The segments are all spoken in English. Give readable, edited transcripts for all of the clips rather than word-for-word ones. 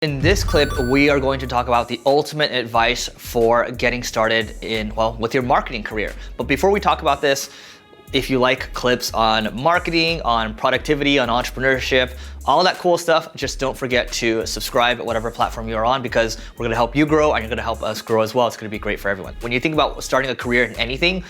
In this clip, we are going to talk about the ultimate advice for getting started with your marketing career. But before we talk about this, if you like clips on marketing, on productivity, on entrepreneurship, all that cool stuff, just don't forget to subscribe at whatever platform you're on, because we're gonna help you grow and you're gonna help us grow as well. It's gonna be great for everyone. When you think about starting a career in anything,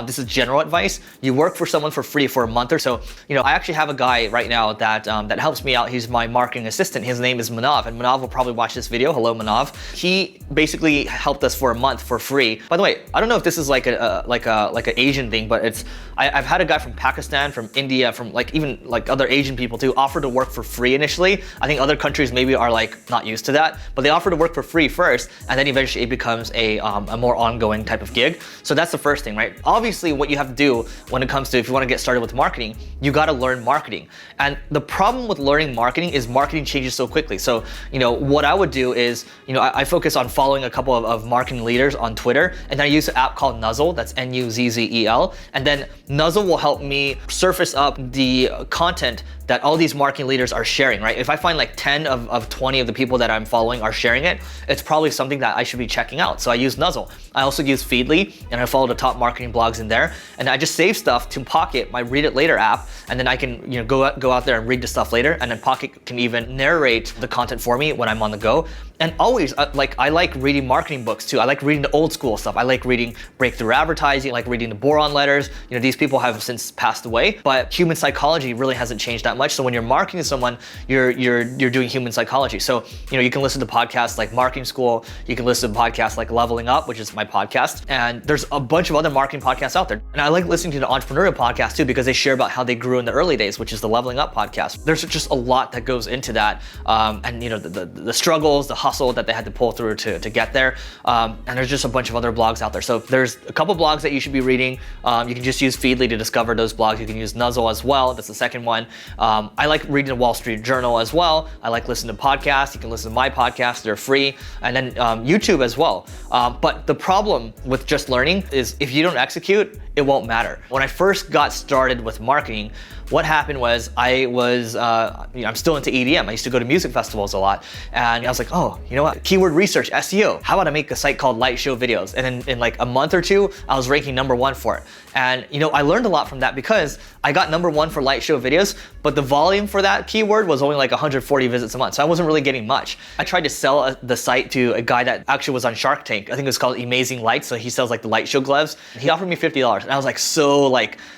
this is general advice. You work for someone for free for a month or so. I actually have a guy right now that helps me out. He's my marketing assistant. His name is Manav, and Manav will probably watch this video. Hello, Manav. He basically helped us for a month for free. By the way, I don't know if this is like an Asian thing, but I've had a guy from Pakistan, from India, from even other Asian people too, offer to work for free initially. I think other countries maybe are not used to that, but they offer to work for free first, and then eventually it becomes a more ongoing type of gig. So that's the first thing, right? Obviously, what you have to do when it comes to, if you want to get started with marketing, you got to learn marketing. And the problem with learning marketing is marketing changes so quickly. So, what I would do is, I focus on following a couple of marketing leaders on Twitter, and then I use an app called Nuzzle, that's N-U-Z-Z-E-L, and then Nuzzle will help me surface up the content that all these marketing leaders are sharing, right? If I find 10 of 20 of the people that I'm following are sharing it, it's probably something that I should be checking out. So I use Nuzzle. I also use Feedly, and I follow the top marketing blogs in there. And I just save stuff to Pocket, my Read It Later app, and then I can go out there and read the stuff later. And then Pocket can even narrate the content for me when I'm on the go. And always, I like reading marketing books too. I like reading the old school stuff. I like reading Breakthrough Advertising, I like reading the Boron letters. These people have since passed away, but human psychology really hasn't changed that much. So when you're marketing to someone, you're doing human psychology. So, you can listen to podcasts like Marketing School. You can listen to podcasts like Leveling Up, which is my podcast. And there's a bunch of other marketing podcasts out there. And I like listening to the entrepreneurial podcast too, because they share about how they grew in the early days, which is the Leveling Up podcast. There's just a lot that goes into that. And the struggles, the hustle that they had to pull through to get there. And there's just a bunch of other blogs out there. So there's a couple blogs that you should be reading. You can just use Feedly to discover those blogs. You can use Nuzzle as well. That's the second one. I like reading the Wall Street Journal as well. I like listening to podcasts. You can listen to my podcasts. They're free. And then YouTube as well. But the problem with just learning is if you don't execute, it won't matter. When I first got started with marketing, what happened was I'm still into EDM. I used to go to music festivals a lot. And I was like, oh, you know what? Keyword research, SEO. How about I make a site called LIGHTSHOWVIDEOS? And in a month or two, I was ranking #1 for it. And I learned a lot from that, because I got #1 for LIGHTSHOWVIDEOS, but the volume for that keyword was only 140 visits a month. So I wasn't really getting much. I tried to sell the site to a guy that actually was on Shark Tank. I think it was called Amazing Lights. So he sells the light show gloves. He offered me $50. And I was so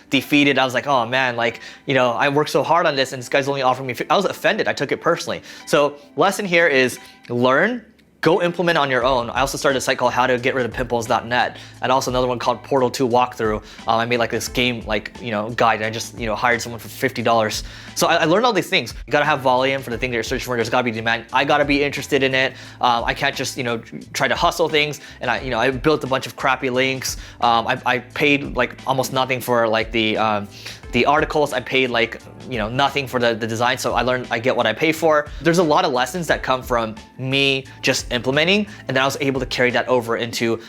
defeated. I was like, oh man, I worked so hard on this and this guy's only offering me I was offended. I took it personally. So lesson here is learn, go implement on your own. I also started a site called howtogetridofpimples.net, and also another one called Portal 2 Walkthrough. I made this game guide, and I just hired someone for $50. So I learned all these things. You gotta have volume for the thing that you're searching for. There's gotta be demand. I gotta be interested in it. I can't just try to hustle things. And I built a bunch of crappy links. I paid almost nothing for the articles. I paid nothing for the design. So I learned I get what I pay for. There's a lot of lessons that come from me just implementing, and then I was able to carry that over into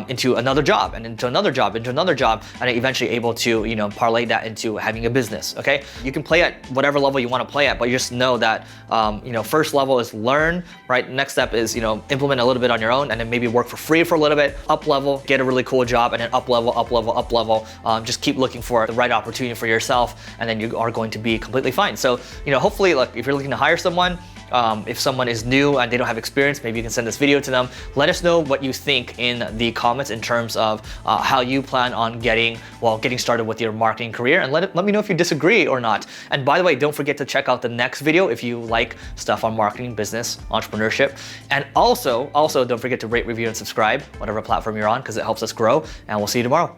into another job, and into another job, into another job, and I eventually able to parlay that into having a business. Okay, you can play at whatever level you want to play at, but you just know that first level is learn, right? Next step is implement a little bit on your own, and then maybe work for free for a little bit, up level, get a really cool job, and then up level, up level, up level. Just keep looking for the right opportunity for yourself, and then you are going to be completely fine. So hopefully, if you're looking to hire someone, if someone is new and they don't have experience, maybe you can send this video to them. Let us know what you think in the comments in terms of how you plan on getting started with your marketing career, and let me know if you disagree or not. And by the way, don't forget to check out the next video if you like stuff on marketing, business, entrepreneurship. And also don't forget to rate, review, and subscribe, whatever platform you're on, because it helps us grow. And we'll see you tomorrow.